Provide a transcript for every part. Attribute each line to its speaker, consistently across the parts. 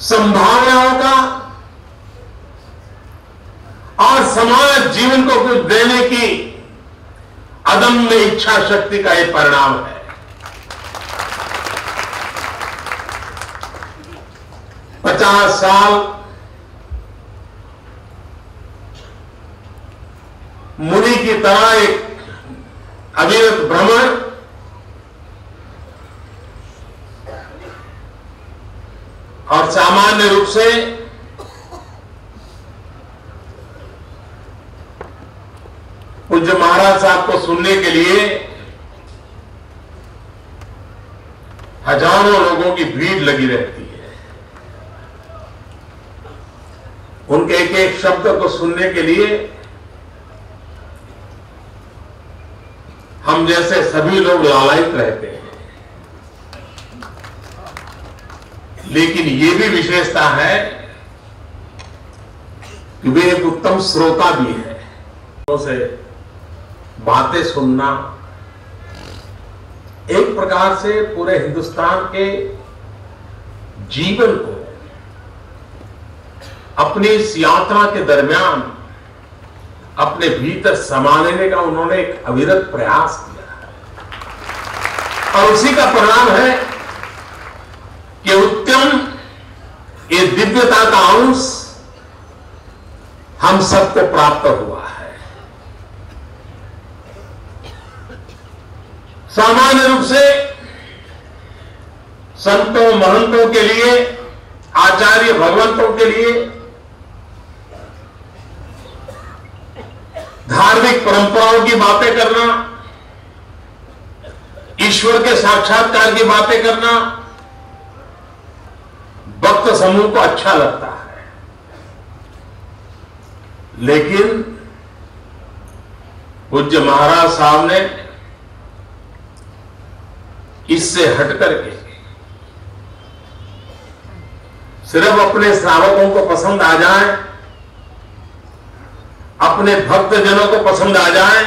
Speaker 1: संभावनाओं का और समाज जीवन को कुछ देने की अदम्य इच्छा शक्ति का यह परिणाम है। पचास साल मुनि की तरह एक अविरत भ्रमण और सामान्य रूप से पूज्य महाराज साहब को सुनने के लिए हजारों लोगों की भीड़ लगी रहती है। उनके एक एक शब्द को सुनने के लिए हम जैसे सभी लोग लालायित रहते हैं। लेकिन ये भी विशेषता है कि वे एक उत्तम श्रोता भी है। उनसे बातें सुनना एक प्रकार से पूरे हिंदुस्तान के जीवन को अपनी इस यात्रा के दरमियान अपने भीतर समा लेने का उन्होंने एक अविरत प्रयास किया है और उसी का परिणाम है कि उत्तम ये दिव्यता का अंश हम सबको प्राप्त हुआ है। सामान्य रूप से संतों महंतों के लिए, आचार्य भगवंतों के लिए धार्मिक परंपराओं की बातें करना, ईश्वर के साक्षात्कार की बातें करना भक्त समूह को अच्छा लगता है। लेकिन पूज्य महाराज साहब ने इससे हटकर के सिर्फ अपने श्रावकों को पसंद आ जाए, अपने भक्तजनों को पसंद आ जाए,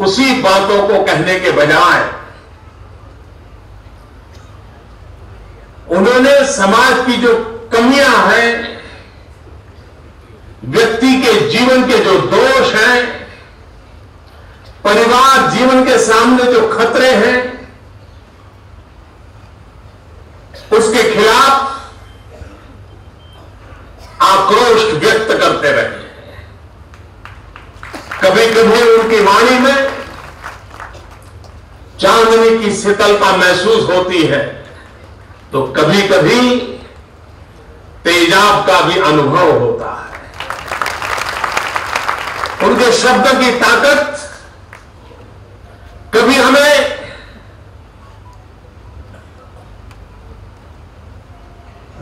Speaker 1: उसी बातों को कहने के बजाय उन्होंने समाज की जो कमियां हैं, व्यक्ति के जीवन के जो दोष हैं, परिवार जीवन के सामने जो खतरे हैं, उसके खिलाफ आक्रोश व्यक्त करते रहे। कभी कभी उनकी वाणी में चांदनी की शीतलता महसूस होती है, तो कभी कभी तेजाब का भी अनुभव होता है। उनके शब्द की ताकत कभी हमें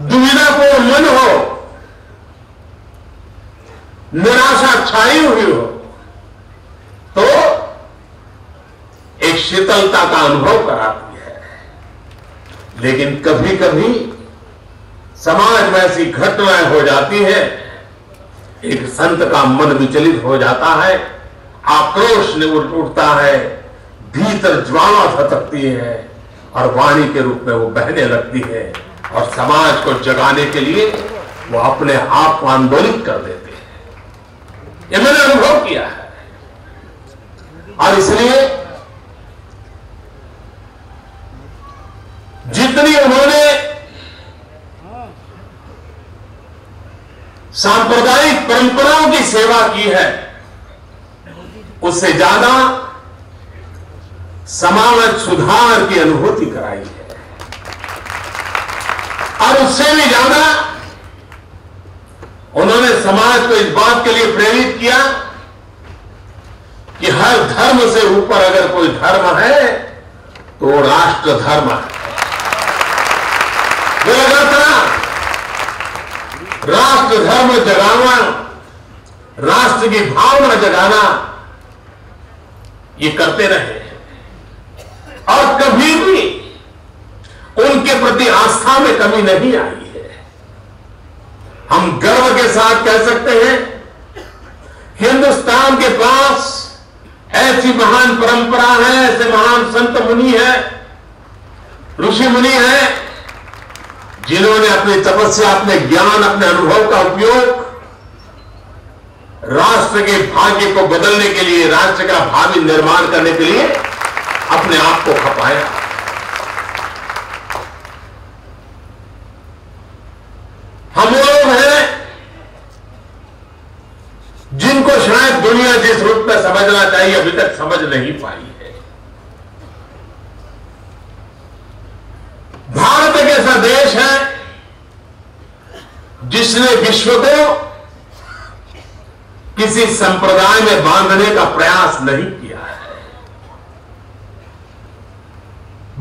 Speaker 1: दुविधापूर्ण मन हो, निराशा छाई हुई हो, तो एक शीतलता का अनुभव कराती है। लेकिन कभी कभी समाज में ऐसी घटनाएं हो जाती है, एक संत का मन विचलित हो जाता है, आक्रोश ने उठता है, भीतर ज्वाला धधकती है और वाणी के रूप में वो बहने लगती है और समाज को जगाने के लिए वो अपने आप को आंदोलित कर देते हैं। ये मैंने अनुभव किया है और इसलिए जितनी उन्होंने सांप्रदायिक परंपराओं की सेवा की है, उससे ज्यादा समाज सुधार की अनुभूति कराई है और उससे भी ज्यादा उन्होंने समाज को इस बात के लिए प्रेरित किया कि हर धर्म से ऊपर अगर कोई धर्म है तो राष्ट्र धर्म है। वो लगा था राष्ट्र धर्म जगाना, राष्ट्र की भावना जगाना, ये करते रहे और कभी भी उनके प्रति आस्था में कमी नहीं आई है। हम गर्व के साथ कह सकते हैं हिंदुस्तान के पास ऐसी महान परंपरा है, ऐसे महान संत मुनि है, ऋषि मुनि है जिन्होंने अपनी तपस्या, अपने ज्ञान, अपने अनुभव का उपयोग राष्ट्र के भाग्य को बदलने के लिए, राष्ट्र का भावी निर्माण करने के लिए अपने आप को खपाया। हम लोग हैं जिनको शायद दुनिया जिस रूप में समझना चाहिए अभी तक समझ नहीं पाई है। भारत एक ऐसा देश है जिसने विश्व को किसी संप्रदाय में बांधने का प्रयास नहीं किया है।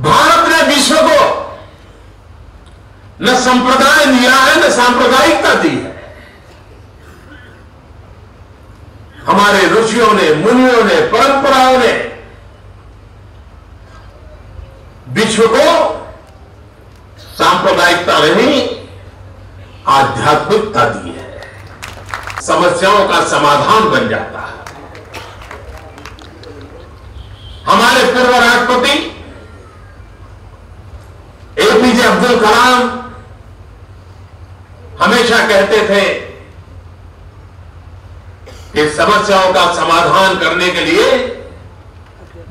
Speaker 1: भारत ने विश्व को न संप्रदाय दिया है, न सांप्रदायिकता दी है। हमारे ऋषियों ने, मुनियों ने, परंपराओं ने विश्व को सांप्रदायिकता नहीं, आध्यात्मिकता दी है। समस्याओं का समाधान बन जाता है। हमारे पूर्व राष्ट्रपति एपीजे अब्दुल कलाम हमेशा कहते थे कि समस्याओं का समाधान करने के लिए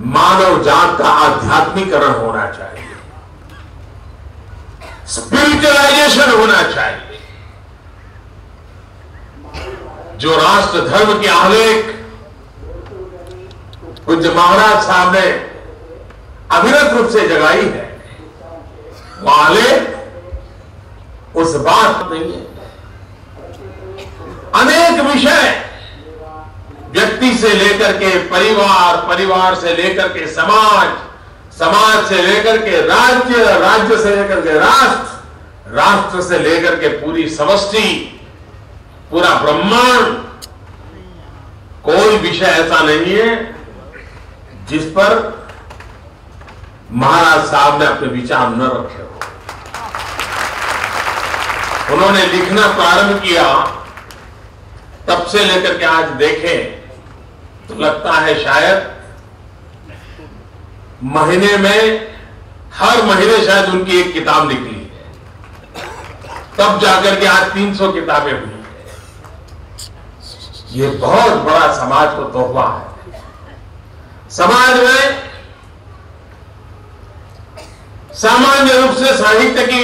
Speaker 1: मानव जात का आध्यात्मिकरण होना चाहिए, स्पिरिचुअलाइजेशन होना चाहिए। जो राष्ट्र धर्म की आलेख पूज्य महाराज साहब ने अविरत रूप से जगाई है, वो आलेख उस बात नहीं है। अनेक विषय, व्यक्ति से लेकर के परिवार, परिवार से लेकर के समाज, समाज से लेकर के राज्य, राज्य से लेकर के राष्ट्र, राष्ट्र से लेकर के पूरी समष्टि, पूरा ब्रह्मांड, कोई विषय ऐसा नहीं है जिस पर महाराज साहब ने अपने विचार न रखे हो। उन्होंने लिखना प्रारंभ किया, तब से लेकर के आज देखें तो लगता है शायद महीने में, हर महीने शायद उनकी एक किताब निकली है, तब जाकर के आज 300 किताबें हुई। ये बहुत बड़ा समाज को तोहफा है। समाज में सामान्य रूप से साहित्य की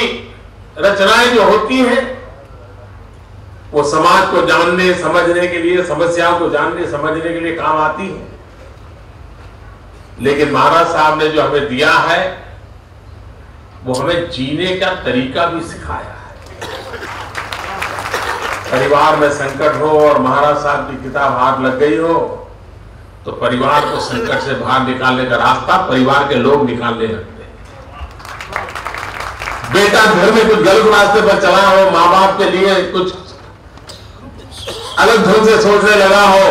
Speaker 1: रचनाएं जो होती हैं, वो समाज को जानने समझने के लिए, समस्याओं को जानने समझने के लिए काम आती है। लेकिन महाराज साहब ने जो हमें दिया है, वो हमें जीने का तरीका भी सिखाया है। परिवार में संकट हो और महाराज साहब की किताब हाथ लग गई हो, तो परिवार को संकट से बाहर निकालने का रास्ता परिवार के लोग निकालने लगते हैं। बेटा घर में कुछ गलत रास्ते पर चला हो, माँ बाप के लिए कुछ अलग ढंग से सोचने लगा हो,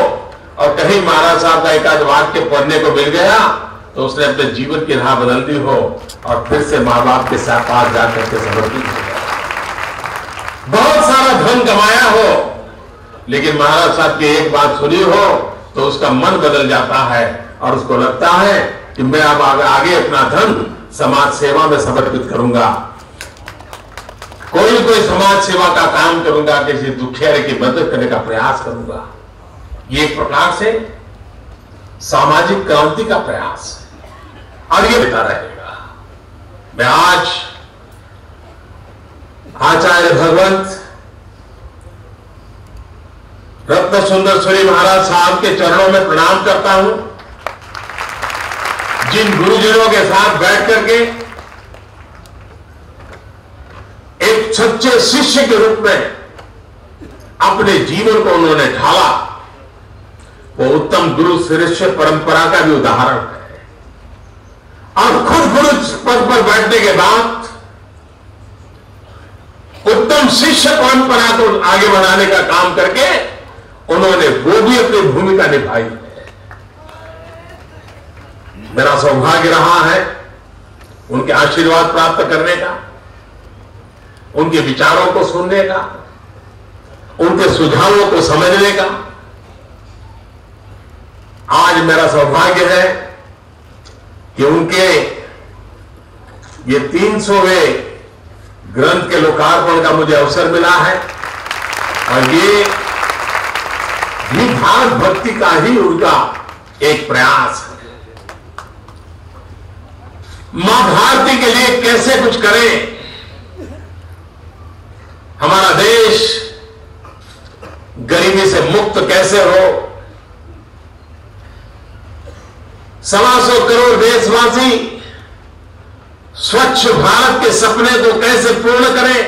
Speaker 1: और कहीं महाराज साहब का एक आध वाक्य पढ़ने को मिल गया तो उसने अपने जीवन की राह बदल दी हो और फिर से माँ बाप के साथ पास जाकर के समर्पित हो, बहुत सारा धन कमाया हो, लेकिन महाराज साहब की एक बात सुनी हो तो उसका मन बदल जाता है और उसको लगता है कि मैं अब आगे अपना धन समाज सेवा में समर्पित करूंगा, कोई समाज सेवा का काम करूंगा, किसी दुखियारे की मदद करने का प्रयास करूंगा। ये एक प्रकार से सामाजिक क्रांति का प्रयास है और ये होता रहेगा। मैं आज आचार्य भगवंत रत्न सुंदर सूरी महाराज साहब के चरणों में प्रणाम करता हूं, जिन गुरुजनों के साथ बैठ करके एक सच्चे शिष्य के रूप में अपने जीवन को उन्होंने ढाला, वो उत्तम गुरु शिष्य परंपरा का भी उदाहरण है। और खुद गुरु पद पर बैठने के बाद उत्तम शिष्य परंपरा को आगे बढ़ाने का काम करके उन्होंने वो भी अपनी भूमिका निभाई है। मेरा सौभाग्य रहा है उनके आशीर्वाद प्राप्त करने का, उनके विचारों को सुनने का, उनके सुझावों को समझने का। आज मेरा सौभाग्य है कि उनके ये 300वें ग्रंथ के लोकार्पण का मुझे अवसर मिला है और ये भी भाव भक्ति का ही उनका एक प्रयास है। मां भारती के लिए कैसे कुछ करें, हमारा देश गरीबी से मुक्त कैसे हो, 125 करोड़ देशवासी स्वच्छ भारत के सपने को कैसे पूर्ण करें,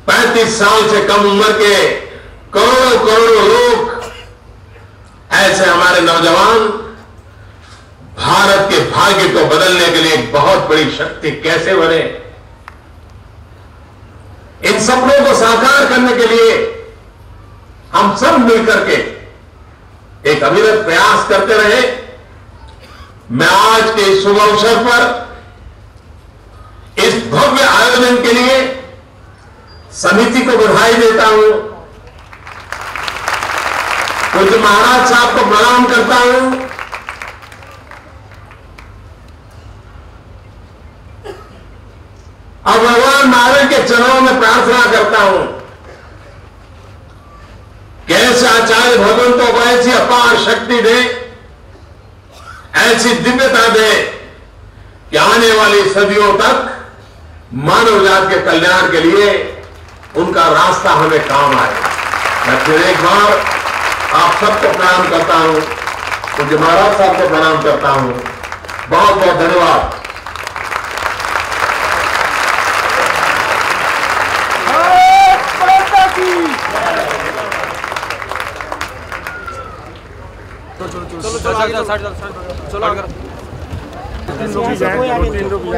Speaker 1: 35 साल से कम उम्र के करोड़ों करोड़ों लोग, ऐसे हमारे नौजवान भारत के भाग्य को बदलने के लिए एक बहुत बड़ी शक्ति कैसे बने, इन सपनों को साकार करने के लिए हम सब मिलकर के एक अविरत प्रयास करते रहे। मैं आज के इस शुभ अवसर पर इस भव्य आयोजन के लिए समिति को बधाई देता हूं, पूज्य महाराज साहब को प्रणाम करता हूं, और भगवान महावीर के चरणों में प्रार्थना करता हूं कि ऐसे आचार्य भगवंतों को ऐसी अपार शक्ति दे, ऐसी दिव्यता दे कि आने वाली सदियों तक मानव जाति के कल्याण के लिए उनका रास्ता हमें काम आए। मैं फिर एक बार आप सबको प्रणाम करता हूं, पूज्य महाराज साहब को प्रणाम करता हूं। बहुत बहुत धन्यवाद।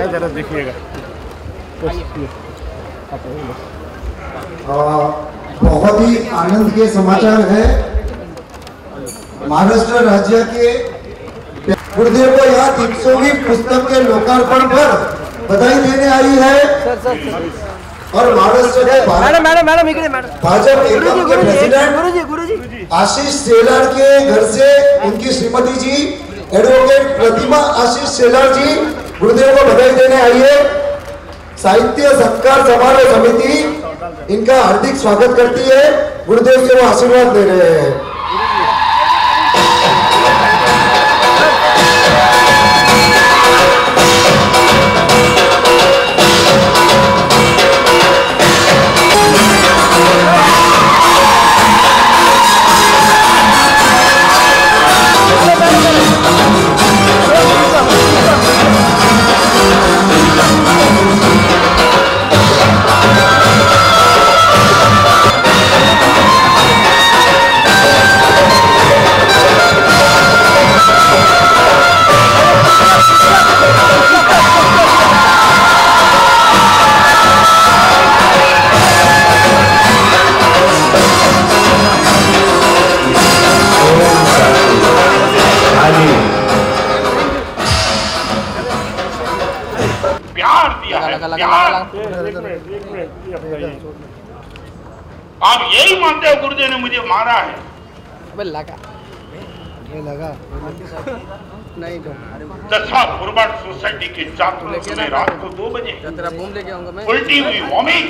Speaker 2: जरा देखिएगा।
Speaker 3: बहुत ही आनंद के समाचार है। महाराष्ट्र राज्य के गुरुदेव को यहाँ 300वीं पुस्तक के लोकार्पण पर बधाई देने आई है और महाराष्ट्र के भाजपा एकम के प्रेसिडेंट आशीष सेलार के घर से उनकी श्रीमती जी एडवोकेट प्रतिमा आशीष सेलार जी गुरुदेव को बधाई देने आई है। साहित्य सत्कार समारोह समिति इनका हार्दिक स्वागत करती है, गुरुदेव से वो आशीर्वाद दे रहे हैं।
Speaker 4: आप यही मानते हो गुरुदेव ने मुझे मारा है?
Speaker 3: लगा नहीं
Speaker 4: दशा फॉरवर्ड सोसाइटी के छात्रों ने रात को 2 बजे उल्टी हुई वॉमिट।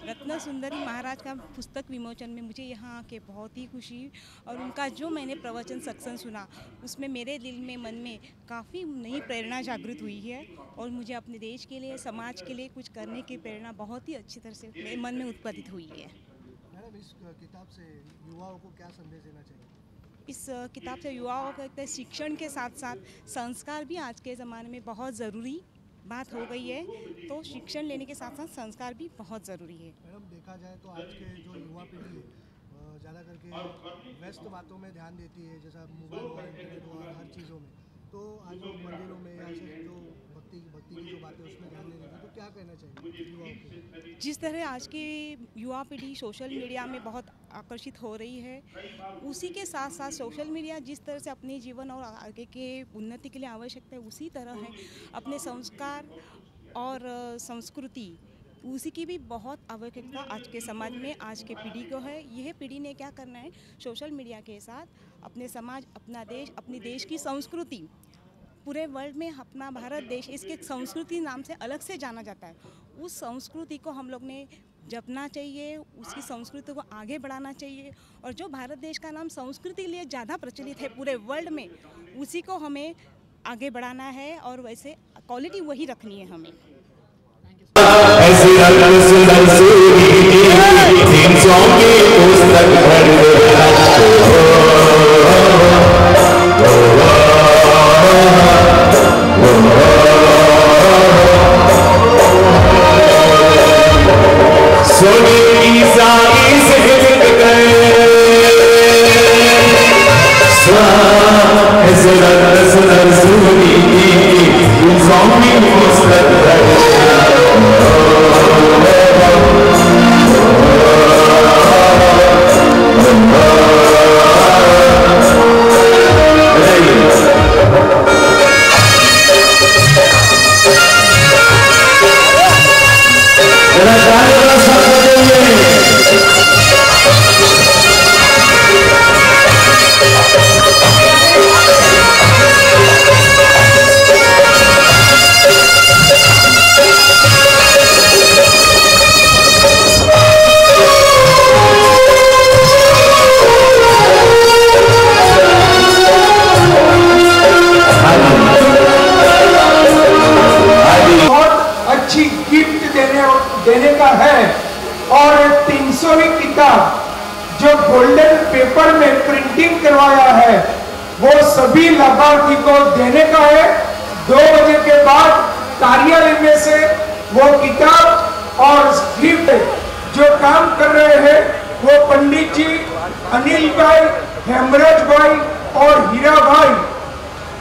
Speaker 5: रत्न सुंदरी महाराज का पुस्तक विमोचन में मुझे यहाँ आके बहुत ही खुशी, और उनका जो मैंने प्रवचन सत्संग सुना उसमें मेरे दिल में मन में काफ़ी नई प्रेरणा जागृत हुई है और मुझे अपने देश के लिए समाज के लिए कुछ करने की प्रेरणा बहुत ही अच्छी तरह से मेरे मन में उत्पादित हुई है।
Speaker 3: मैडम, इस किताब से युवाओं को क्या संदेश देना चाहिए?
Speaker 5: इस किताब से युवाओं को शिक्षण के साथ साथ संस्कार भी आज के ज़माने में बहुत ज़रूरी बात हो गई है, तो शिक्षण लेने के साथ साथ संस्कार भी बहुत ज़रूरी है।
Speaker 3: मैडम, देखा जाए तो आज के जो युवा पीढ़ी है ज़्यादा करके व्यस्त बातों में ध्यान देती है, जैसा मोबाइल हुआ, इंटरनेट हुआ, हर चीज़ों में। तो आज लोग मंदिरों में या जो भक्ति की जो बातें उसमें ध्यान नहीं देती, तो क्या कहना चाहिए युवाओं को?
Speaker 5: जिस तरह आज की युवा पीढ़ी सोशल मीडिया में बहुत आकर्षित हो रही है, उसी के साथ साथ सोशल मीडिया जिस तरह से अपने जीवन और आगे के उन्नति के लिए आवश्यकता है, उसी तरह है अपने संस्कार और संस्कृति उसी की भी बहुत आवश्यकता आज के समाज में, आज के पीढ़ी को है। यह पीढ़ी ने क्या करना है, सोशल मीडिया के साथ अपने समाज, अपना देश, अपनी देश की संस्कृति, पूरे वर्ल्ड में अपना भारत देश इसके संस्कृति नाम से अलग से जाना जाता है। उस संस्कृति को हम लोग ने जपना चाहिए, उसकी संस्कृति को आगे बढ़ाना चाहिए। और जो भारत देश का नाम संस्कृति के लिए ज़्यादा प्रचलित है पूरे वर्ल्ड में, उसी को हमें आगे बढ़ाना है और वैसे क्वालिटी वही रखनी है हमें।
Speaker 2: देने का है। और 300वीं किताब जो गोल्डन पेपर में प्रिंटिंग करवाया है वो सभी लाभार्थी को देने का है। 2 बजे के बाद कार्यालय में से वो किताब और स्क्रिप्ट जो काम कर रहे हैं वो पंडित जी अनिल भाई, हेमराज भाई और हीरा भाई,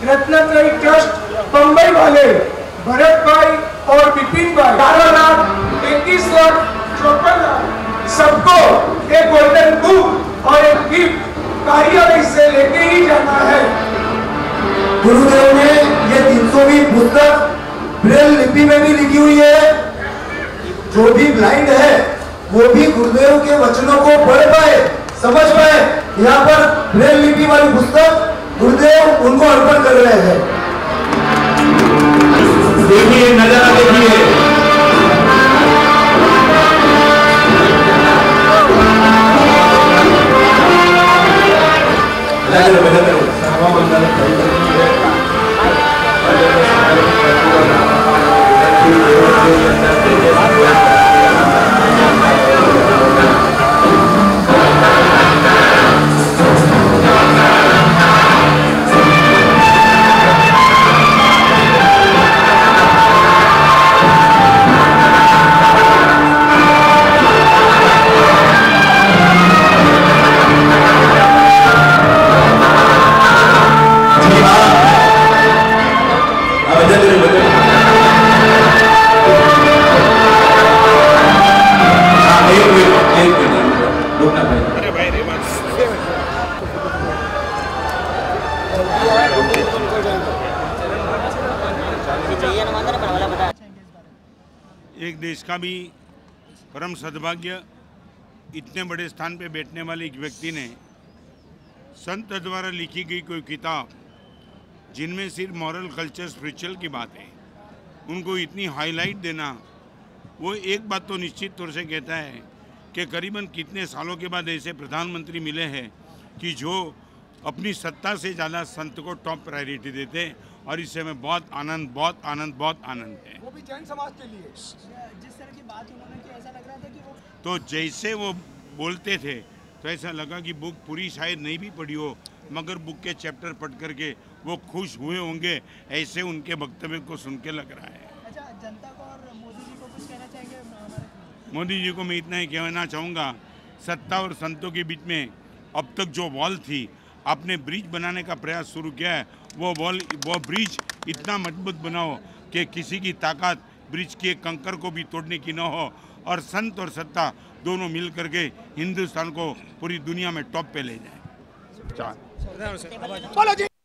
Speaker 2: रत्नत्रयी ट्रस्ट बम्बई वाले भरत भाई और विपिन भाई, 18 लाख 33 लाख 54 लाख सबको एक गोल्डन बुक और एक गिफ्ट कार्यालय से लेके ही जाना है।
Speaker 3: गुरुदेव ने ये 300वीं पुस्तक ब्रेल लिपि में भी लिखी हुई है। जो भी ब्लाइंड है वो भी गुरुदेव के वचनों को पढ़ पाए, समझ पाए। यहाँ पर ब्रेल लिपि वाली पुस्तक गुरुदेव उनको अर्पण कर रहे हैं।
Speaker 1: देखिए, नजारा देखिए।
Speaker 4: एक देश का भी परम सद्भाग्य, इतने बड़े स्थान पे बैठने वाले एक व्यक्ति ने संत द्वारा लिखी गई कोई किताब जिनमें सिर्फ मॉरल, कल्चर, स्पिरिचुअल की बात है, उनको इतनी हाईलाइट देना, वो एक बात तो निश्चित तौर से कहता है कि करीबन कितने सालों के बाद ऐसे प्रधानमंत्री मिले हैं कि जो अपनी सत्ता से ज़्यादा संत को टॉप प्रायोरिटी देते हैं। और इससे हमें बहुत आनंद है।
Speaker 2: वो भी जैन समाज के लिए जिस तरह की बात उन्होंने की, ऐसा लग रहा था कि वो
Speaker 4: तो जैसे वो बोलते थे तो ऐसा लगा कि बुक पूरी शायद नहीं भी पढ़ी हो, मगर बुक के चैप्टर पढ़ करके वो खुश हुए होंगे, ऐसे उनके वक्तव्य को सुन के लग रहा है।
Speaker 2: अच्छा, जनता को और मोदी जी को कुछ कहना चाहेंगे?
Speaker 4: मोदी जी को मैं इतना ही कहना चाहूँगा, सत्ता और संतों के बीच में अब तक जो वॉल थी, आपने ब्रिज बनाने का प्रयास शुरू किया है, वो ब्रिज इतना मजबूत बनाओ कि किसी की ताकत ब्रिज के कंकर को भी तोड़ने की न हो, और संत और सत्ता दोनों मिल करके हिंदुस्तान को पूरी दुनिया में टॉप पे ले जाए।
Speaker 2: बोलो जी।